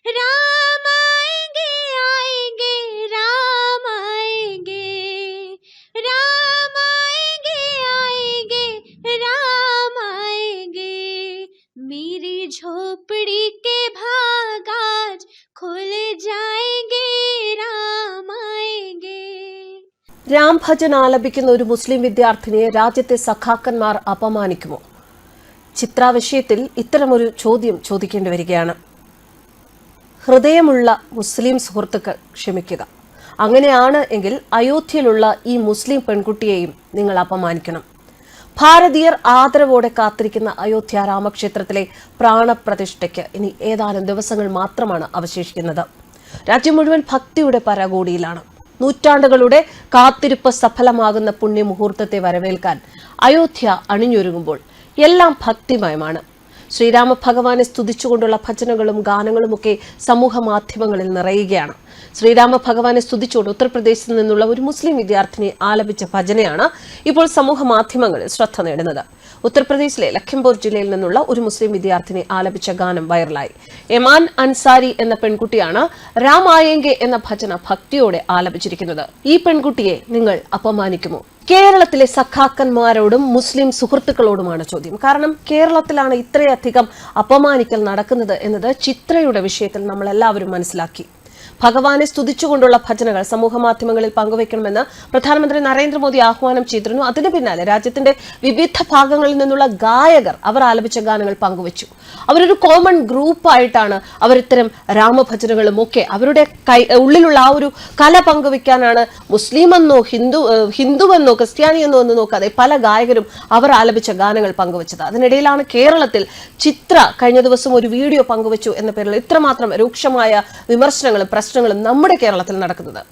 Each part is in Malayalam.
राम आएंगे आएंगे राम आएंगे, राम आएंगे आएंगे राम आएंगे, मेरी झोपड़ी के भाग आज खुल जाएंगे राम आएंगे. രാം ഭജൻ ആലപിക്കുന്ന ഒരു മുസ്ലിം വിദ്യാർത്ഥിനിയെ രാജ്യത്തെ സഖാക്കന്മാർ അപമാനിക്കുമോ? ചിത്രാവിഷയത്തിൽ ഇത്തരമൊരു ചോദ്യം ചോദിക്കേണ്ടി വരികയാണ്. ഹൃദയമുള്ള മുസ്ലിം സുഹൃത്തുക്കൾ ക്ഷമിക്കുക. അങ്ങനെയാണ് എങ്കിൽ അയോധ്യയിലുള്ള ഈ മുസ്ലിം പെൺകുട്ടിയെയും നിങ്ങൾ അപമാനിക്കണം. ഭാരതീയർ ആദരവോടെ കാത്തിരിക്കുന്ന അയോധ്യ രാമക്ഷേത്രത്തിലെ പ്രാണപ്രതിഷ്ഠയ്ക്ക് ഇനി ഏതാനും ദിവസങ്ങൾ മാത്രമാണ് അവശേഷിക്കുന്നത്. രാജ്യം മുഴുവൻ ഭക്തിയുടെ പരകോടിയിലാണ്. നൂറ്റാണ്ടുകളുടെ കാത്തിരിപ്പ് സഫലമാകുന്ന പുണ്യമുഹൂർത്തത്തെ വരവേൽക്കാൻ അയോധ്യ അണിഞ്ഞൊരുങ്ങുമ്പോൾ എല്ലാം ഭക്തിമയമാണ്. ശ്രീരാമ ഭഗവാനെ സ്തുതിച്ചുകൊണ്ടുള്ള ഭജനകളും ഗാനങ്ങളുമൊക്കെ സമൂഹ മാധ്യമങ്ങളിൽ നിറയുകയാണ്. ശ്രീരാമ ഭഗവാനെ സ്തുതിച്ചുകൊണ്ട് ഉത്തർപ്രദേശിൽ നിന്നുള്ള ഒരു മുസ്ലിം വിദ്യാർത്ഥിനി ആലപിച്ച ഭജനയാണ് ഇപ്പോൾ സമൂഹ മാധ്യമങ്ങളിൽ ശ്രദ്ധ നേടുന്നത്. ഉത്തർപ്രദേശിലെ ലഖിംപൂർ ജില്ലയിൽ നിന്നുള്ള ഒരു മുസ്ലിം വിദ്യാർത്ഥിനി ആലപിച്ച ഗാനം വൈറലായി. എമാൻ അൻസാരി എന്ന പെൺകുട്ടിയാണ് രാം ആയെങ്കെ എന്ന ഭജന ഭക്തിയോടെ ആലപിച്ചിരിക്കുന്നത്. ഈ പെൺകുട്ടിയെ നിങ്ങൾ അപമാനിക്കുമോ? കേരളത്തിലെ സഖാക്കന്മാരോടും മുസ്ലിം സുഹൃത്തുക്കളോടുമാണ് ചോദ്യം. കാരണം കേരളത്തിലാണ് ഇത്രയധികം അപമാനിക്കൽ നടക്കുന്നത് എന്നത് ചിത്രയുടെ വിഷയത്തിൽ നമ്മൾ എല്ലാവരും മനസ്സിലാക്കി. ഭഗവാനെ സ്തുതിച്ചുകൊണ്ടുള്ള ഭജനകൾ സമൂഹ മാധ്യമങ്ങളിൽ പങ്കുവയ്ക്കണമെന്ന് പ്രധാനമന്ത്രി നരേന്ദ്രമോദി ആഹ്വാനം ചെയ്തിരുന്നു. അതിന് പിന്നാലെ രാജ്യത്തിന്റെ വിവിധ ഭാഗങ്ങളിൽ നിന്നുള്ള ഗായകർ അവർ ആലപിച്ച ഗാനങ്ങൾ പങ്കുവച്ചു. അവരൊരു കോമൺ ഗ്രൂപ്പായിട്ടാണ് അവരിത്തരം രാമഭജനകളും ഒക്കെ അവരുടെ ഉള്ളിലുള്ള ആ ഒരു കല പങ്കുവയ്ക്കാനാണ് മുസ്ലിമെന്നോ ഹിന്ദുവെന്നോ ക്രിസ്ത്യാനിയെന്നോ എന്ന് നോക്കാതെ പല ഗായകരും അവർ ആലപിച്ച ഗാനങ്ങൾ പങ്കുവച്ചത്. അതിനിടയിലാണ് കേരളത്തിൽ ചിത്ര കഴിഞ്ഞ ദിവസം ഒരു വീഡിയോ പങ്കുവച്ചു എന്ന പേരിൽ ഇത്രമാത്രം രൂക്ഷമായ വിമർശനങ്ങളും പ്രശ്നങ്ങളും നമ്മുടെ കേരളത്തിൽ നടക്കുന്നത്.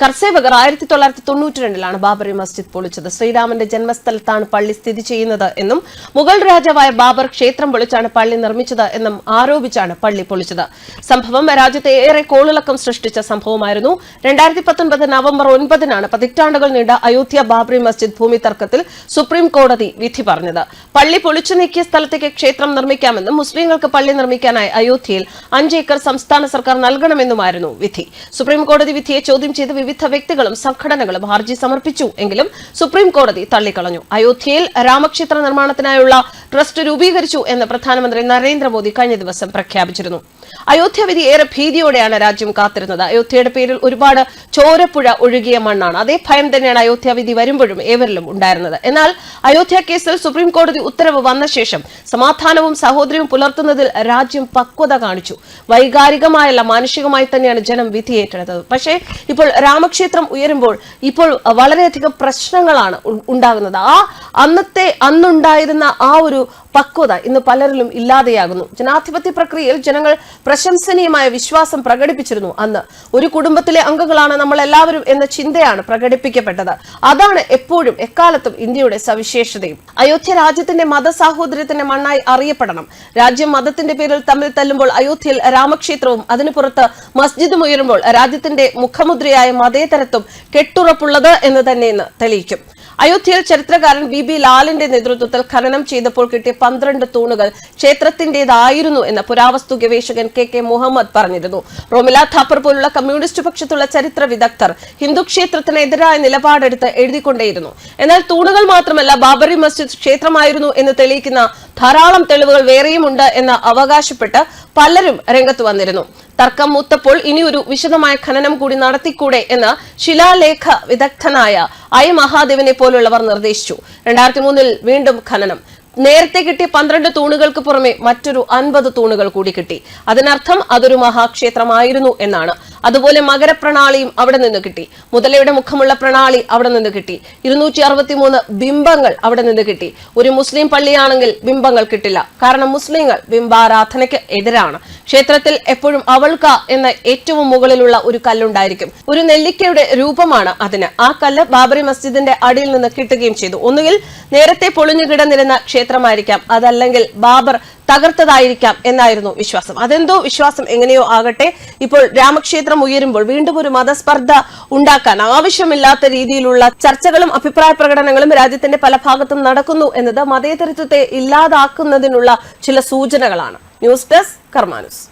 കർസേവകർ 1992 ബാബറി മസ്ജിദ് പൊളിച്ചത്. ശ്രീരാമന്റെ ജന്മസ്ഥലത്താണ് പള്ളി സ്ഥിതി ചെയ്യുന്നത് എന്നും മുഗൾ രാജാവായ ബാബർ ക്ഷേത്രം പൊളിച്ചാണ് പള്ളി നിർമ്മിച്ചത് എന്നും ആരോപിച്ചാണ് പള്ളി പൊളിച്ചത്. സംഭവം രാജ്യത്തെ ഏറെ കോളിളക്കം സൃഷ്ടിച്ച സംഭവമായിരുന്നു. 2019 നവംബർ 9 പതിറ്റാണ്ടുകൾ നീണ്ട അയോധ്യ ബാബറി മസ്ജിദ് ഭൂമി തർക്കത്തിൽ സുപ്രീം കോടതി വിധി പറഞ്ഞത്. പള്ളി പൊളിച്ചു നീക്കിയ സ്ഥലത്തേക്ക് ക്ഷേത്രം നിർമ്മിക്കാമെന്നും മുസ്ലിങ്ങൾക്ക് പള്ളി നിർമ്മിക്കാനായി അയോധ്യയിൽ 5 ഏക്കർ സംസ്ഥാന സർക്കാർ നൽകണമെന്നുമായിരുന്നു വിധി. സുപ്രീം കോടതി വിധിയെ ചോദ്യം ചെയ്ത് വിവിധ വ്യക്തികളും സംഘടനകളും ഹർജി സമർപ്പിച്ചു. എങ്കിലും സുപ്രീം കോടതി തള്ളിക്കളഞ്ഞു. അയോധ്യയിൽ രാമക്ഷേത്ര നിർമ്മാണത്തിനായുള്ള ട്രസ്റ്റ് രൂപീകരിച്ചു എന്ന് പ്രധാനമന്ത്രി നരേന്ദ്രമോദി കഴിഞ്ഞ ദിവസം പ്രഖ്യാപിച്ചിരുന്നു. അയോധ്യ വിധി ഏറെ ഭീതിയോടെയാണ് രാജ്യം കാത്തിരുന്നത്. അയോധ്യയുടെ പേരിൽ ഒരുപാട് ചോരപ്പുഴ ഒഴുകിയ മണ്ണാണ്. അതേ ഭയം തന്നെയാണ് അയോധ്യ വിധി വരുമ്പോഴും ഏവരിലും ഉണ്ടായിരുന്നത്. എന്നാൽ അയോധ്യ കേസിൽ സുപ്രീം കോടതി ഉത്തരവ് വന്ന ശേഷം സമാധാനവും സഹോദര്യവും പുലർത്തുന്നതിൽ രാജ്യം പക്വത കാണിച്ചു. വൈകാരികമായല്ല, മാനുഷികമായി തന്നെയാണ് ജനം വിധി ഏറ്റെടുത്തത്. പക്ഷേ ഇപ്പോൾ രാമക്ഷേത്രം ഉയരുമ്പോൾ ഇപ്പോൾ വളരെയധികം പ്രശ്നങ്ങളാണ് ഉണ്ടാകുന്നത്. അന്നുണ്ടായിരുന്ന ആ ഒരു പക്വത ഇന്ന് പലരിലും ഇല്ലാതെയാകുന്നു. ജനാധിപത്യ പ്രക്രിയയിൽ ജനങ്ങൾ പ്രശംസനീയമായ വിശ്വാസം പ്രകടിപ്പിച്ചിരുന്നു. അന്ന് ഒരു കുടുംബത്തിലെ അംഗങ്ങളാണ് നമ്മൾ എല്ലാവരും എന്ന ചിന്തയാണ് പ്രകടിപ്പിക്കപ്പെട്ടത്. അതാണ് എപ്പോഴും എക്കാലത്തും ഇന്ത്യയുടെ സവിശേഷതയും. അയോധ്യ രാജ്യത്തിന്റെ മതസാഹോദര്യത്തിന്റെ മണ്ണായി അറിയപ്പെടണം. രാജ്യം മതത്തിന്റെ പേരിൽ തമ്മിൽ തല്ലുമ്പോൾ അയോധ്യയിൽ രാമക്ഷേത്രവും അതിനു പുറത്ത് മസ്ജിദും ഉയരുമ്പോൾ രാജ്യത്തിന്റെ മുഖമുദ്രയായ മതേതരത്വം കെട്ടുറപ്പുള്ളത് എന്ന് തന്നെ തെളിയിക്കും. അയോധ്യയിൽ ചരിത്രകാരൻ ബി ലാലിന്റെ നേതൃത്വത്തിൽ ഖനനം ചെയ്തപ്പോൾ കിട്ടിയ 12 തൂണുകൾ ക്ഷേത്രത്തിന്റേതായിരുന്നു എന്ന് പുരാവസ്തു ഗവേഷകൻ കെ മുഹമ്മദ് പറഞ്ഞിരുന്നു. റോമില ഥാപ്പർ പോലുള്ള കമ്മ്യൂണിസ്റ്റ് പക്ഷത്തുള്ള ചരിത്ര വിദഗ്ധർ ഹിന്ദു ക്ഷേത്രത്തിന് എതിരായ നിലപാടെടുത്ത് എഴുതിക്കൊണ്ടേയിരുന്നു. എന്നാൽ തൂണുകൾ മാത്രമല്ല, ബാബറി മസ്ജിദ് ക്ഷേത്രമായിരുന്നു എന്ന് തെളിയിക്കുന്ന ധാരാളം തെളിവുകൾ വേറെയുമുണ്ട് എന്ന് അവകാശപ്പെട്ട് പലരും രംഗത്ത് വന്നിരുന്നു. തർക്കം മൂത്തപ്പോൾ ഇനിയൊരു വിശദമായ ഖനനം കൂടി നടത്തിക്കൂടെ എന്ന് ശിലാലേഖ വിദഗ്ധനായ മഹാദേവനെ പോലുള്ളവർ നിർദ്ദേശിച്ചു. 2003 വീണ്ടും ഖനനം. നേരത്തെ കിട്ടിയ 12 തൂണുകൾക്ക് പുറമെ മറ്റൊരു 50 തൂണുകൾ കൂടി കിട്ടി. അതിനർത്ഥം അതൊരു മഹാക്ഷേത്രമായിരുന്നു എന്നാണ്. അതുപോലെ മകരപ്രണാളിയും അവിടെ നിന്ന് കിട്ടി. മുതലയുടെ മുഖമുള്ള പ്രണാളി അവിടെ നിന്ന് കിട്ടി. 263 ബിംബങ്ങൾ അവിടെ നിന്ന് കിട്ടി. ഒരു മുസ്ലിം പള്ളിയാണെങ്കിൽ ബിംബങ്ങൾ കിട്ടില്ല. കാരണം മുസ്ലിങ്ങൾ ബിംബാരാധനയ്ക്ക് എതിരാണ്. ക്ഷേത്രത്തിൽ എപ്പോഴും അവൾക്ക എന്ന ഏറ്റവും മുകളിലുള്ള ഒരു കല്ലുണ്ടായിരിക്കും. ഒരു നെല്ലിക്കയുടെ രൂപമാണ് അതിന്. ആ കല്ല് ബാബറി മസ്ജിദിന്റെ അടിയിൽ നിന്ന് കിട്ടുകയും ചെയ്തു. ഒന്നുകിൽ നേരത്തെ പൊളിഞ്ഞു കിടന്നിരുന്ന ക്ഷേത്രമായിരിക്കാം, അതല്ലെങ്കിൽ ബാബർ തകർത്തതായിരിക്കാം എന്നായിരുന്നു വിശ്വാസം. അതെന്തോ വിശ്വാസം എങ്ങനെയോ ആകട്ടെ, ഇപ്പോൾ രാമക്ഷേത്രം ഉയരുമ്പോൾ വീണ്ടും ഒരു മതസ്പർദ്ധ ഉണ്ടാക്കാൻ ആവശ്യമില്ലാത്ത രീതിയിലുള്ള ചർച്ചകളും അഭിപ്രായ പ്രകടനങ്ങളും രാജ്യത്തിന്റെ പല ഭാഗത്തും നടക്കുന്നു എന്നത് മതേതരത്വത്തെ ഇല്ലാതാക്കുന്നതിനുള്ള ചില സൂചനകളാണ്. News desk Karma news.